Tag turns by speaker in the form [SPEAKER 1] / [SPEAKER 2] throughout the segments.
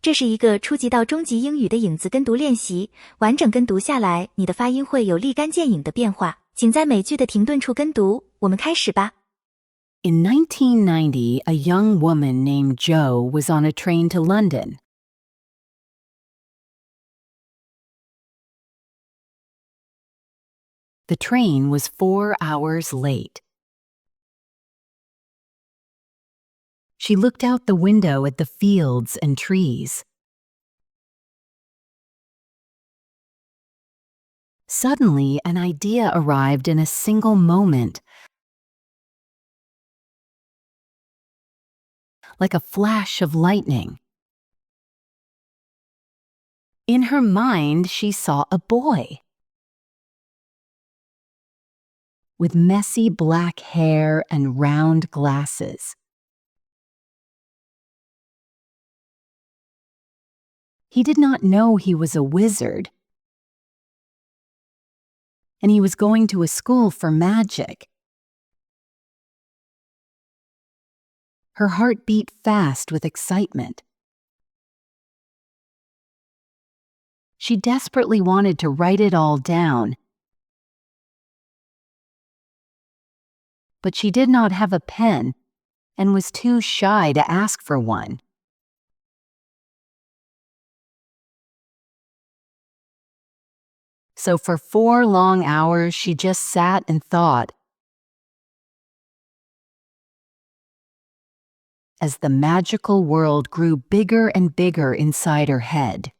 [SPEAKER 1] 这是一个初级到中级英语的影子跟读练习，完整跟读下来，你的发音会有立竿见影的变化。请在每句的停顿处跟读，我们开始吧。
[SPEAKER 2] In 1990, a young woman named Jo was on a train to London. The train was 4 hours late. She looked out the window at the fields and trees. Suddenly, an idea arrived in a single moment. Like a flash of lightning. In her mind, she saw a boy. With messy black hair and round glasses. He did not know he was a wizard, and he was going to a school for magic. Her heart beat fast with excitement. She desperately wanted to write it all down, but she did not have a pen and was too shy to ask for one. So for 4 long hours, she just sat and thought, as the magical world grew bigger and bigger inside her head.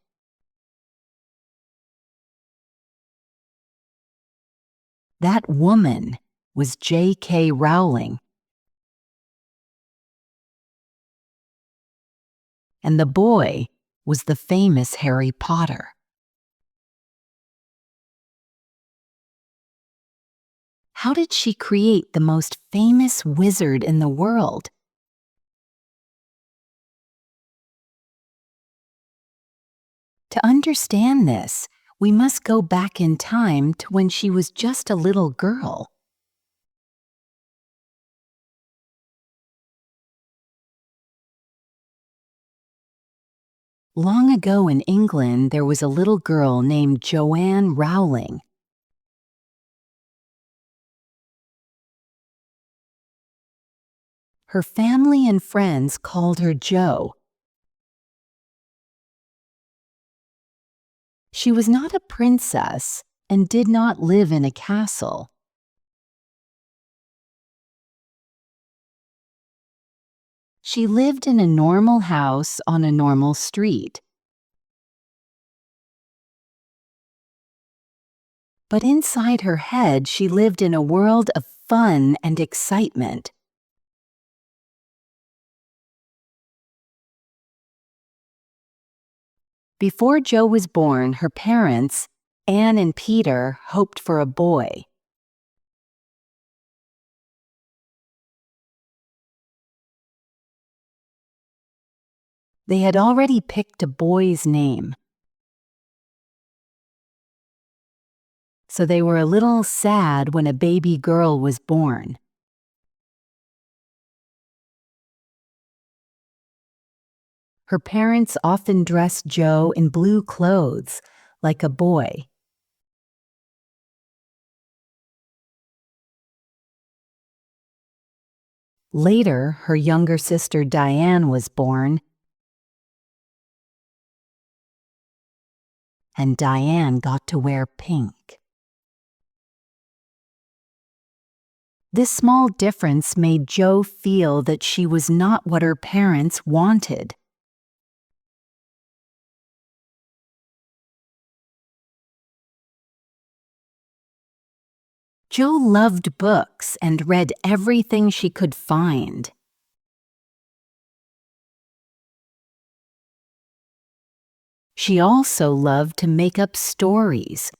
[SPEAKER 2] That woman was Jk Rowling. And the boy was the famous Harry Potter. How did she create the most famous wizard in the world? To understand this, we must go back in time to when she was just a little girl. Long ago in England, there was a little girl named Joanne Rowling. Her family and friends called her Jo. She was not a princess and did not live in a castle. She lived in a normal house on a normal street. But inside her head, she lived in a world of fun and excitement. Before Jo was born, her parents, Anne and Peter, hoped for a boy. They had already picked a boy's name. So they were a little sad when a baby girl was born. Her parents often dressed Jo in blue clothes, like a boy. Later, her younger sister Diane was born, and Diane got to wear pink. This small difference made Jo feel that she was not what her parents wanted. Jo loved books and read everything she could find. She also loved to make up stories,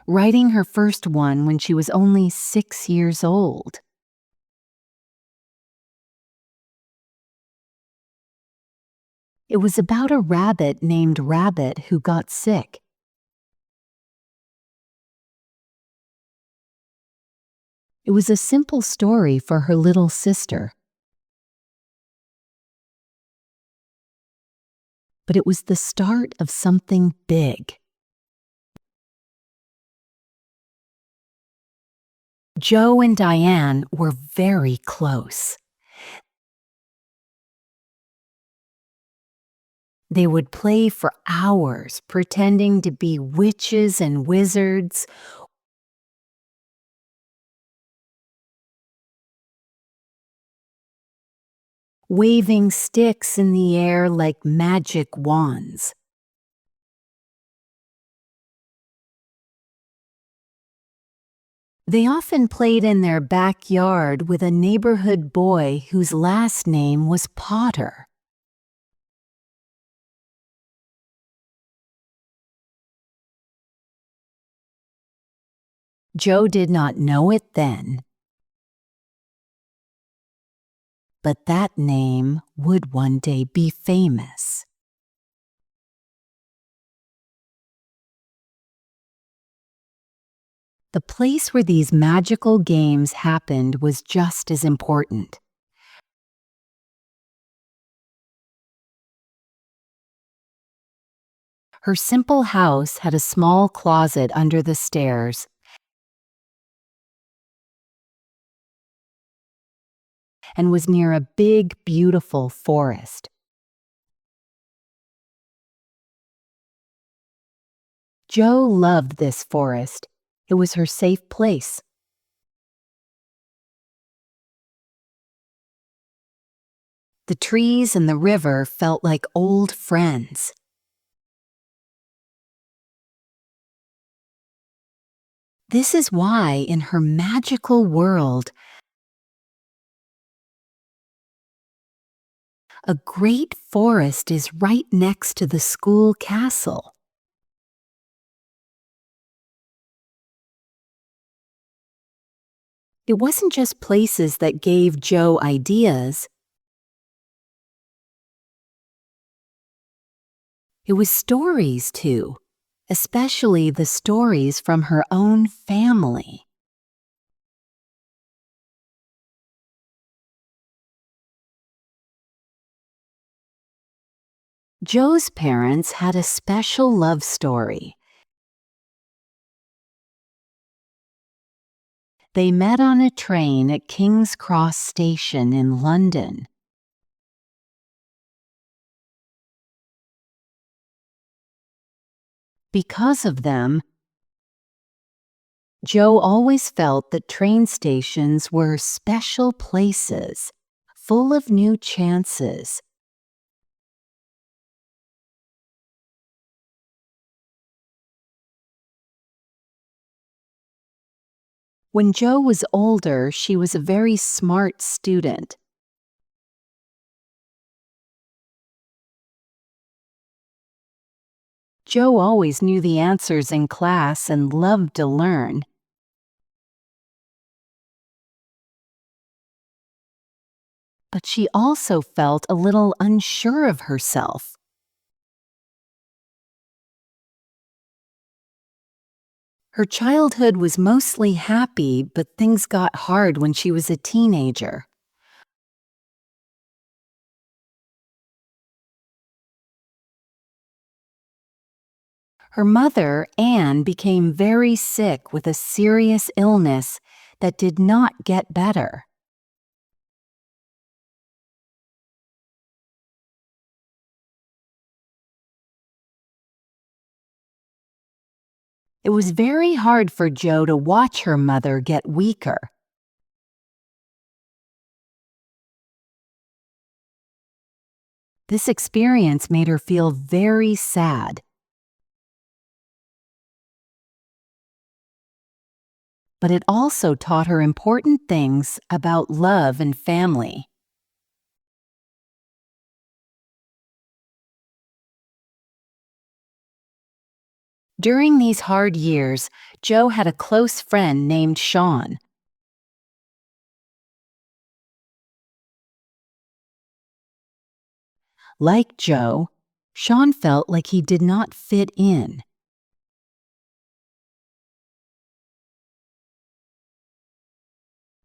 [SPEAKER 2] writing her first one when she was only 6 years old. It was about a rabbit named Rabbit who got sick. It was a simple story for her little sister. but it was the start of something big. Joe and Diane were very close. They would play for hours, pretending to be witches and wizards, waving sticks in the air like magic wands. They often played in their backyard with a neighborhood boy whose last name was Potter. Joe did not know it then, but that name would one day be famous. The place where these magical games happened was just as important. Her simple house had a small closet under the stairs, and was near a big, beautiful forest. Joe loved this forest. It was her safe place. The trees and the river felt like old friends. This is why, in her magical world, a great forest is right next to the school castle. It wasn't just places that gave Joe ideas. It was stories, too, especially the stories from her own family. Joe's parents had a special love story. They met on a train at King's Cross Station in London. Because of them, Joe always felt that train stations were special places, full of new chances. When Joe was older, she was a very smart student. Joe always knew the answers in class and loved to learn. But she also felt a little unsure of herself. Her childhood was mostly happy, but things got hard when she was a teenager. Her mother, Anne, became very sick with a serious illness that did not get better. It was very hard for Joe to watch her mother get weaker. This experience made her feel very sad. But it also taught her important things about love and family. During these hard years, Joe had a close friend named Sean. Like Joe, Sean felt like he did not fit in.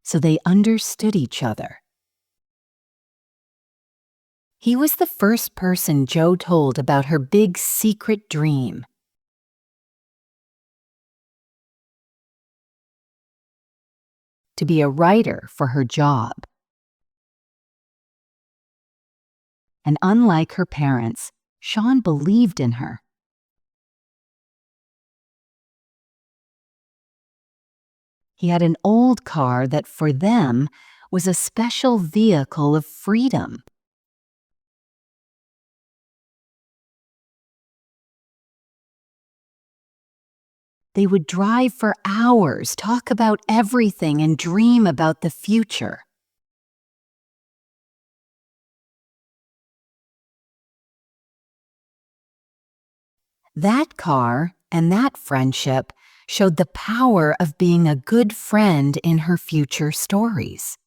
[SPEAKER 2] So they understood each other. He was the first person Jo told about her big secret dream. To be a writer for her job. And unlike her parents, Sean believed in her. He had an old car that for them was a special vehicle of freedom. They would drive for hours, talk about everything, and dream about the future. That car and that friendship showed the power of being a good friend in her future stories.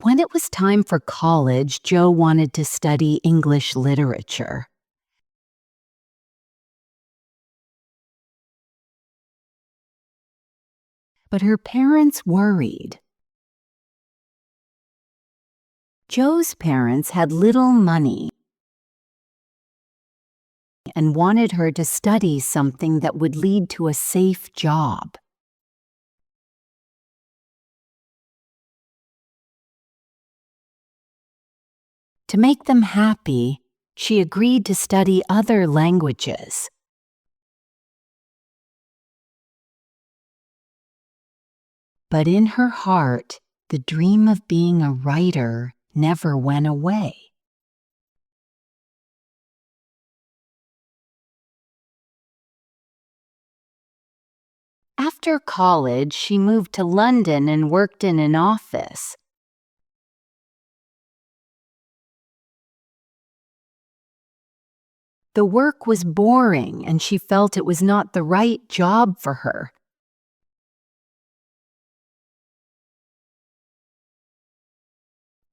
[SPEAKER 2] When it was time for college, Jo wanted to study English literature. But her parents worried. Jo's parents had little money and wanted her to study something that would lead to a safe job. To make them happy, she agreed to study other languages. But in her heart, the dream of being a writer never went away. After college, she moved to London and worked in an office. The work was boring, and she felt it was not the right job for her.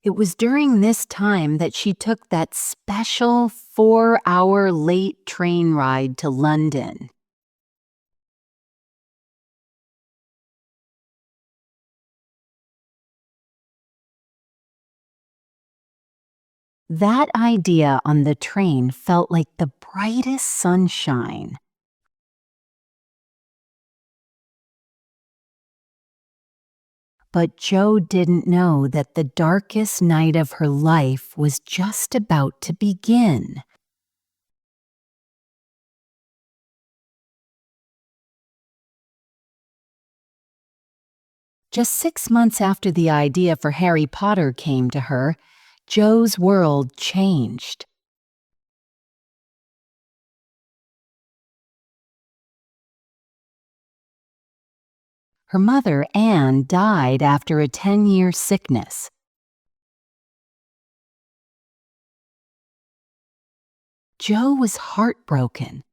[SPEAKER 2] It was during this time that she took that special 4-hour late train ride to London. That idea on the train felt like the brightest sunshine. But Jo didn't know that the darkest night of her life was just about to begin. Just 6 months after the idea for Harry Potter came to her, Jo's world changed. Her mother, Anne, died after a 10-year sickness. Jo was heartbroken.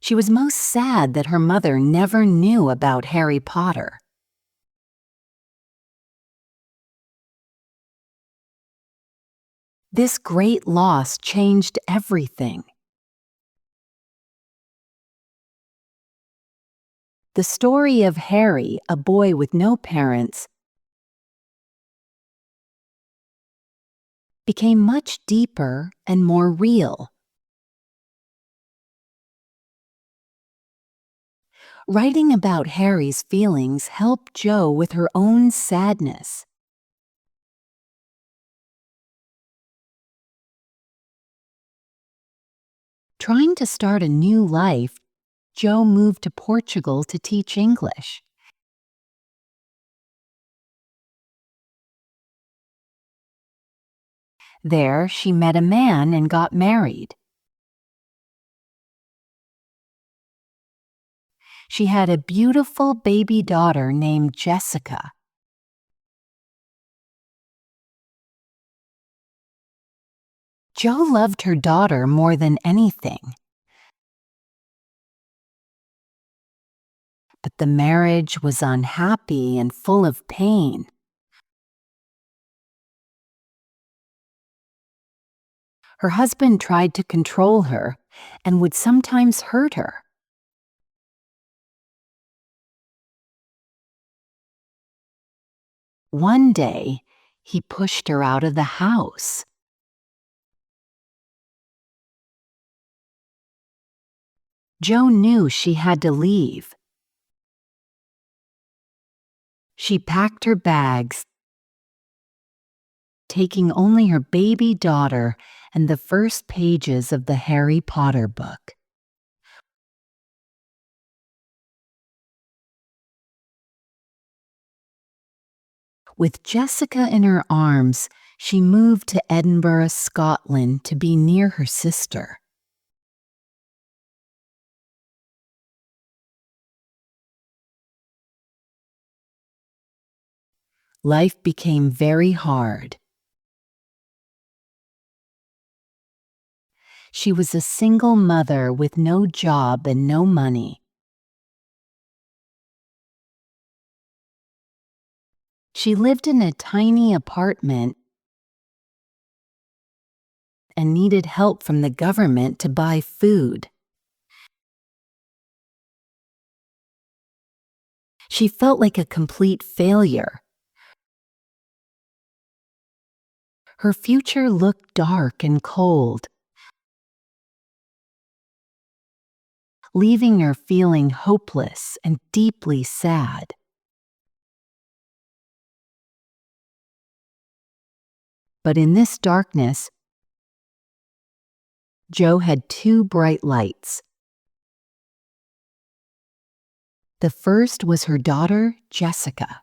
[SPEAKER 2] She was most sad that her mother never knew about Harry Potter. This great loss changed everything. The story of Harry, a boy with no parents, became much deeper and more real. Writing about Harry's feelings helped Jo with her own sadness. Trying to start a new life, Jo moved to Portugal to teach English. There, she met a man and got married. She had a beautiful baby daughter named Jessica. Jo loved her daughter more than anything. But the marriage was unhappy and full of pain. Her husband tried to control her, and would sometimes hurt her. One day, he pushed her out of the house. Jo knew she had to leave. She packed her bags, taking only her baby daughter and the first pages of the Harry Potter book. With Jessica in her arms, she moved to Edinburgh, Scotland, to be near her sister. Life became very hard. She was a single mother with no job and no money. She lived in a tiny apartment and needed help from the government to buy food. She felt like a complete failure. Her future looked dark and cold, leaving her feeling hopeless and deeply sad. But in this darkness, Jo had two bright lights. The first was her daughter, Jessica.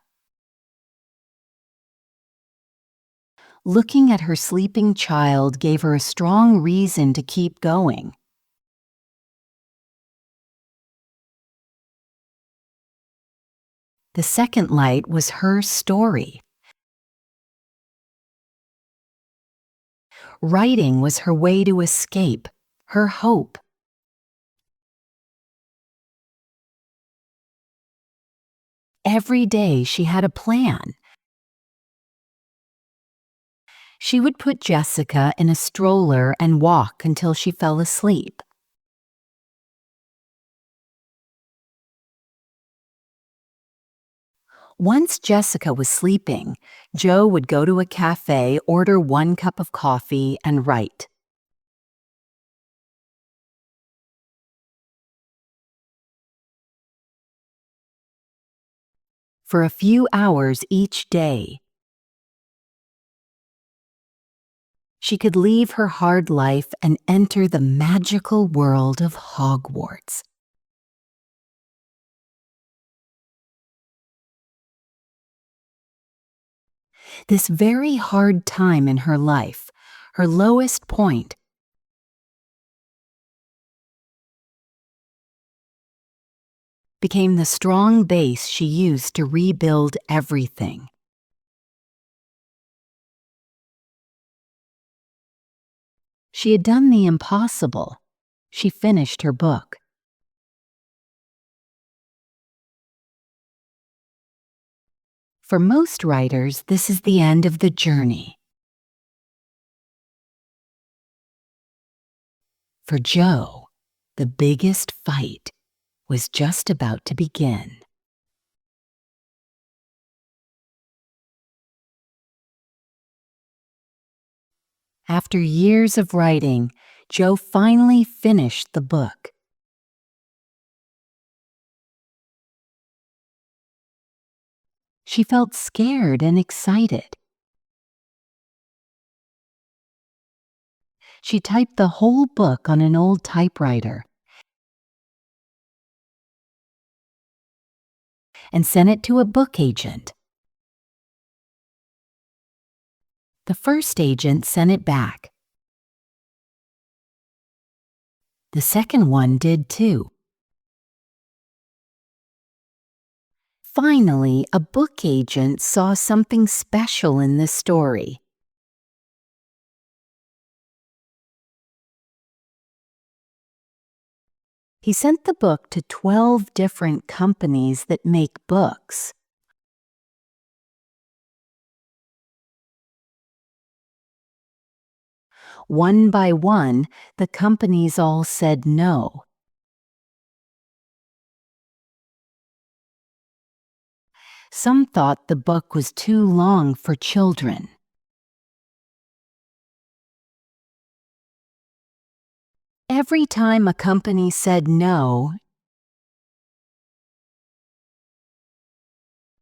[SPEAKER 2] Looking at her sleeping child gave her a strong reason to keep going. The second light was her story. Writing was her way to escape, her hope. Every day she had a plan. She would put Jessica in a stroller and walk until she fell asleep. Once Jessica was sleeping, Jo would go to a cafe, order 1 cup of coffee, and write. For a few hours each day, she could leave her hard life and enter the magical world of Hogwarts. This very hard time in her life, her lowest point, became the strong base she used to rebuild everything. She had done the impossible. She finished her book. For most writers, this is the end of the journey. For Jo, the biggest fight was just about to begin. After years of writing, Jo finally finished the book. She felt scared and excited. She typed the whole book on an old typewriter and sent it to a book agent. The first agent sent it back. The second one did too. Finally, a book agent saw something special in this story. He sent the book to 12 different companies that make books. One by one, the companies all said no. Some thought the book was too long for children. Every time a company said no,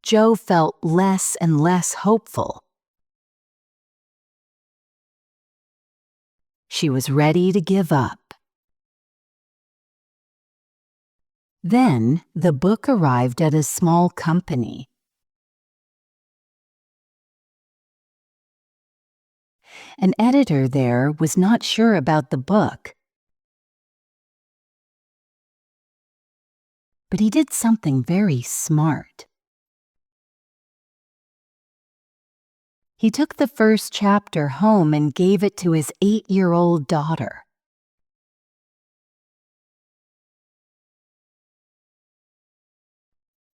[SPEAKER 2] Jo felt less and less hopeful. She was ready to give up. Then the book arrived at a small company. An editor there was not sure about the book, but he did something very smart. He took the first chapter home and gave it to his 8-year-old daughter.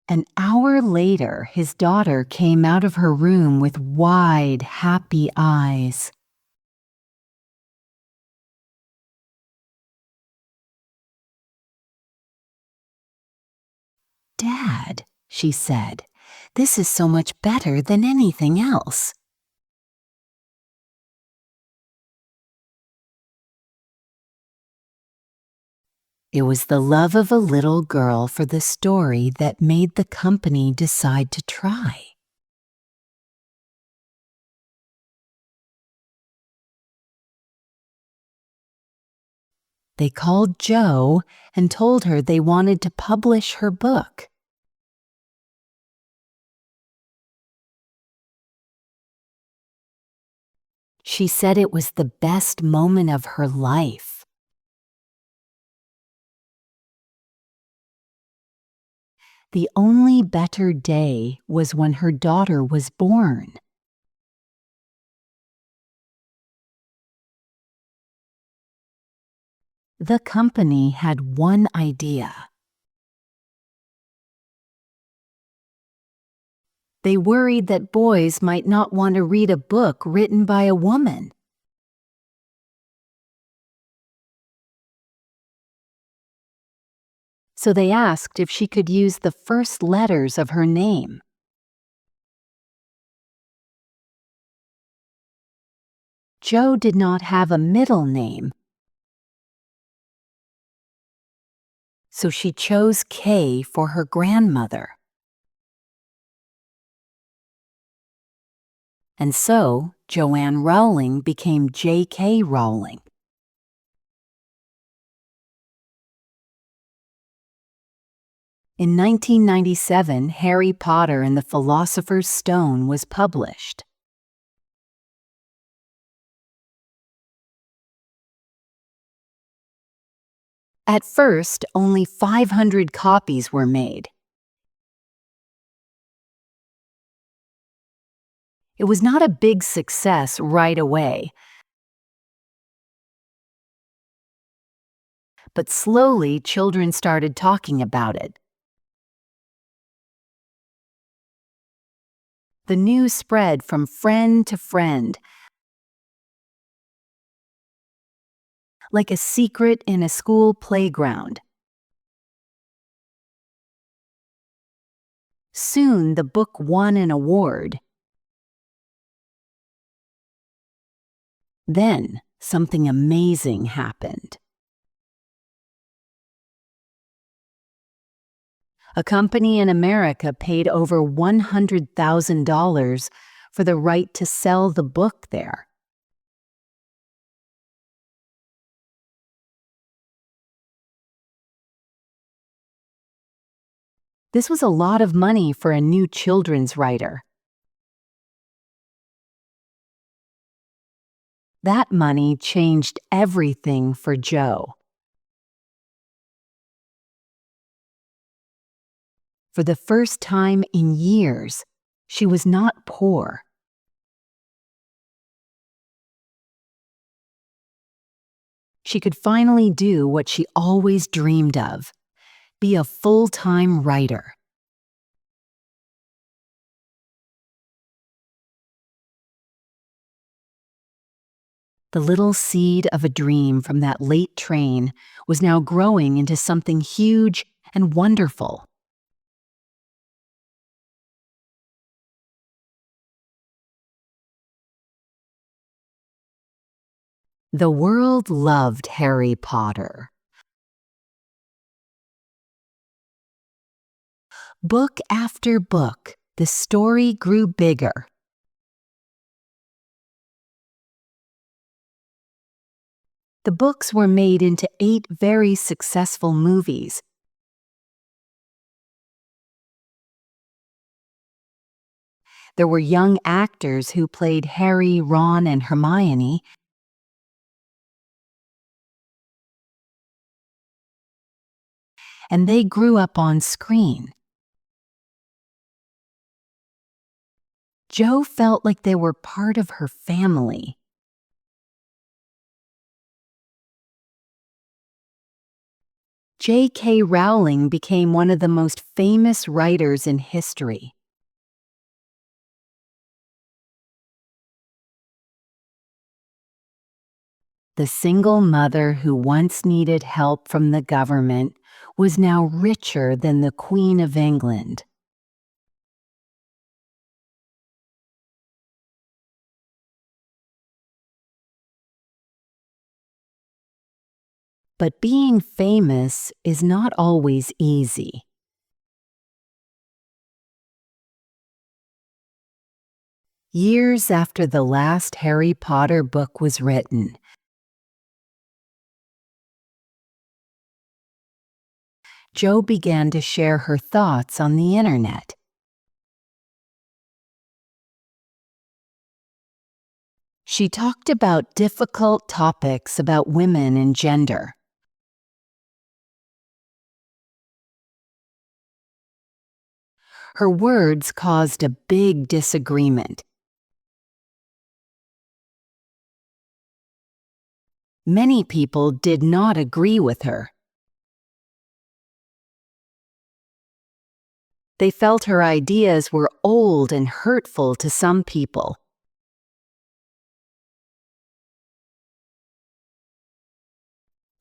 [SPEAKER 2] An hour later, his daughter came out of her room with wide, happy eyes. "Dad," she said, "this is so much better than anything else." It was the love of a little girl for the story that made the company decide to try. They called Jo and told her they wanted to publish her book. She said it was the best moment of her life. The only better day was when her daughter was born. The company had one idea. They worried that boys might not want to read a book written by a woman. So they asked if she could use the first letters of her name. Jo did not have a middle name, so she chose K for her grandmother. And so, Joanne Rowling became J.K. Rowling. In 1997, Harry Potter and the Philosopher's Stone was published. At first, only 500 copies were made. It was not a big success right away, but slowly children started talking about it. The news spread from friend to friend, like a secret in a school playground. Soon the book won an award. Then something amazing happened. A company in America paid over $100,000 for the right to sell the book there. This was a lot of money for a new children's writer. That money changed everything for Jo. For the first time in years, she was not poor. She could finally do what she always dreamed of: be a full-time writer. The little seed of a dream from that late train was now growing into something huge and wonderful. The world loved Harry Potter. Book after book, the story grew bigger. The books were made into 8 very successful movies. There were young actors who played Harry, Ron, and Hermione. And they grew up on screen. Jo felt like they were part of her family. Jk Rowling became one of the most famous writers in history. The single mother who once needed help from the government was now richer than the Queen of England. But being famous is not always easy. Years after the last Harry Potter book was written, Jo began to share her thoughts on the internet. She talked about difficult topics about women and gender. Her words caused a big disagreement. Many people did not agree with her. They felt her ideas were old and hurtful to some people.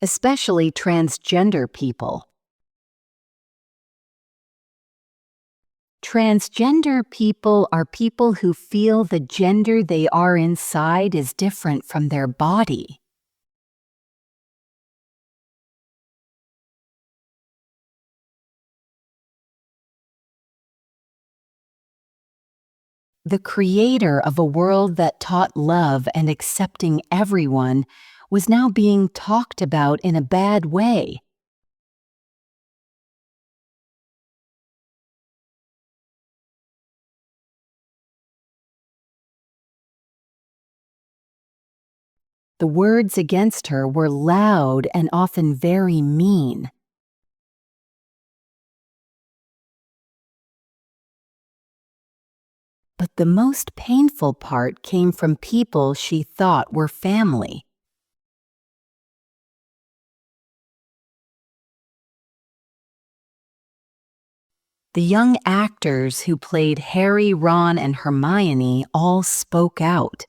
[SPEAKER 2] Especially transgender people. Transgender people are people who feel the gender they are inside is different from their body. The creator of a world that taught love and accepting everyone was now being talked about in a bad way. The words against her were loud and often very mean. But the most painful part came from people she thought were family. The young actors who played Harry, Ron, and Hermione all spoke out.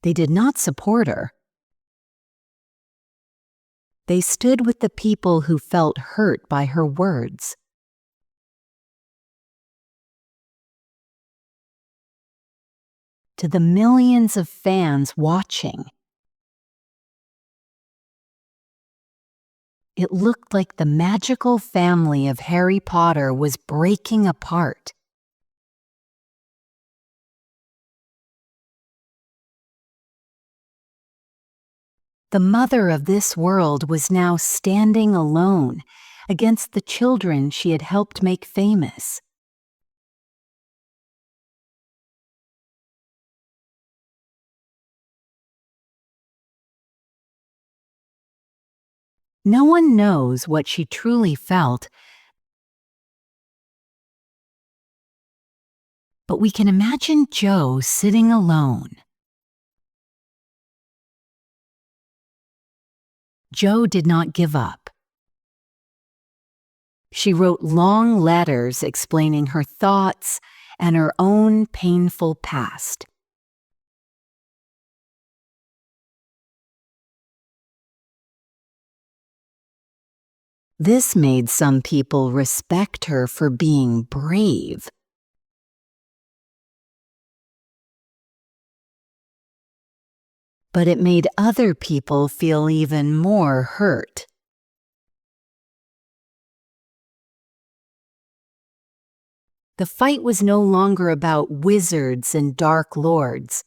[SPEAKER 2] They did not support her. They stood with the people who felt hurt by her words. To the millions of fans watching, it looked like the magical family of Harry Potter was breaking apart. The mother of this world was now standing alone against the children she had helped make famous. No one knows what she truly felt, but we can imagine Jo sitting alone. Jo did not give up. She wrote long letters explaining her thoughts and her own painful past. This made some people respect her for being brave. But it made other people feel even more hurt. The fight was no longer about wizards and dark lords.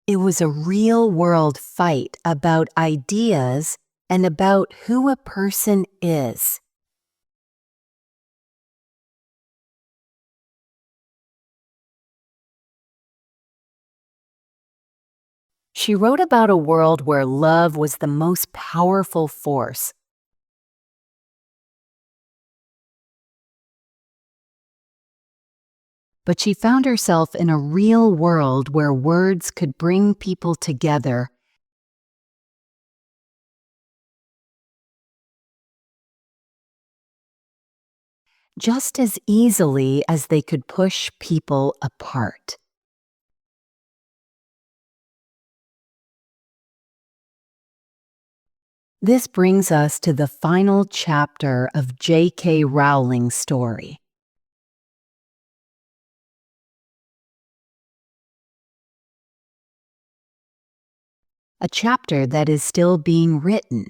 [SPEAKER 2] It was a real-world fight about ideas and about who a person is. She wrote about a world where love was the most powerful force. But she found herself in a real world where words could bring people together just as easily as they could push people apart. This brings us to the final chapter of J.K. Rowling's story. A chapter that is still being written.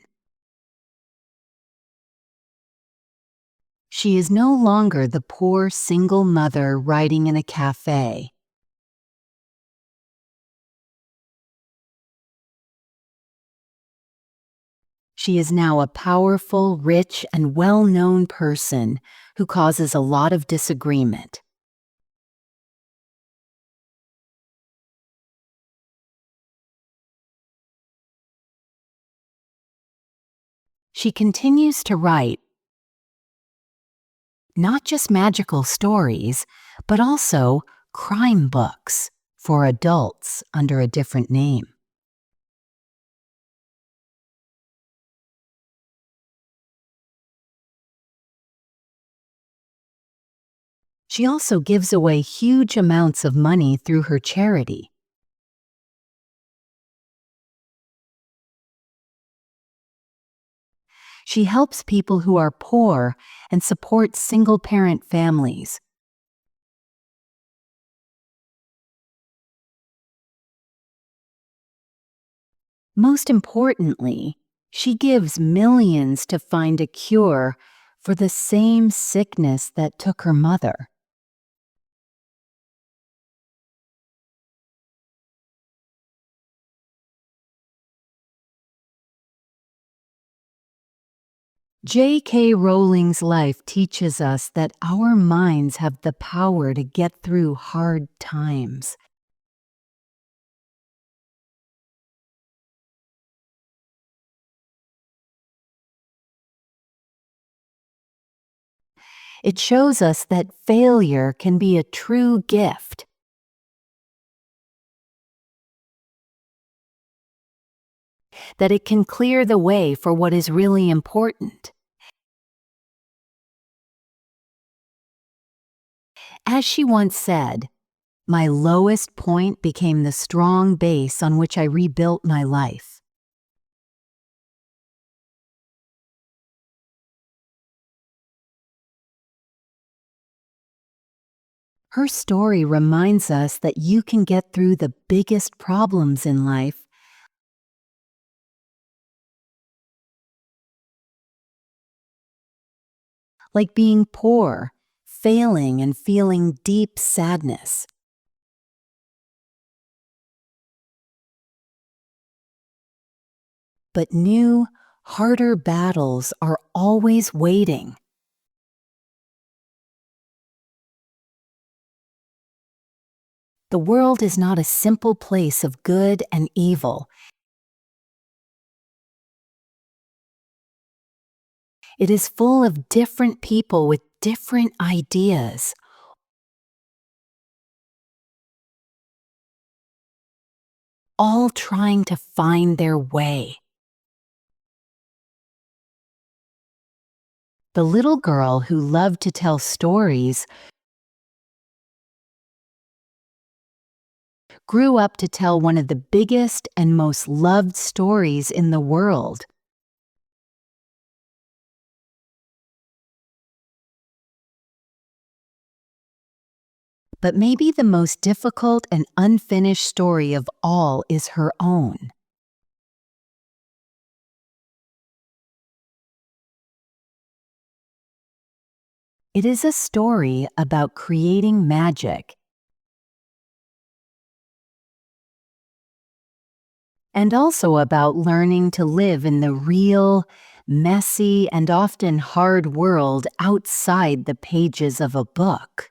[SPEAKER 2] She is no longer the poor single mother writing in a cafe. She is now a powerful, rich, and well-known person who causes a lot of disagreement. She continues to write not just magical stories, but also crime books for adults under a different name. She also gives away huge amounts of money through her charity. She helps people who are poor and supports single-parent families. Most importantly, she gives millions to find a cure for the same sickness that took her mother. J.K. Rowling's life teaches us that our minds have the power to get through hard times. It shows us that failure can be a true gift. That it can clear the way for what is really important. As she once said, "My lowest point became the strong base on which I rebuilt my life." Her story reminds us that you can get through the biggest problems in life like being poor, failing, and feeling deep sadness. But new, harder battles are always waiting. The world is not a simple place of good and evil. It is full of different people with different ideas, all trying to find their way. The little girl who loved to tell stories grew up to tell one of the biggest and most loved stories in the world. But maybe the most difficult and unfinished story of all is her own. It is a story about creating magic and also about learning to live in the real, messy, and often hard world outside the pages of a book.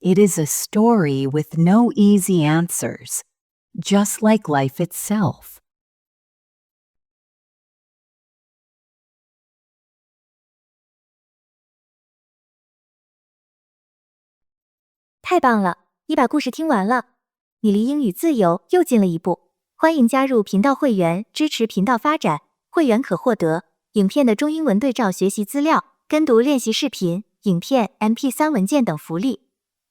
[SPEAKER 2] It is a story with no easy answers, just like life itself.
[SPEAKER 1] 太棒了，你把故事听完了，你离英语自由又近了一步。欢迎加入频道会员，支持频道发展。会员可获得影片的中英文对照学习资料、跟读练习视频、影片、MP3 文件等福利。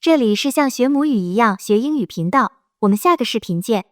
[SPEAKER 1] 这里是像学母语一样学英语频道，我们下个视频见。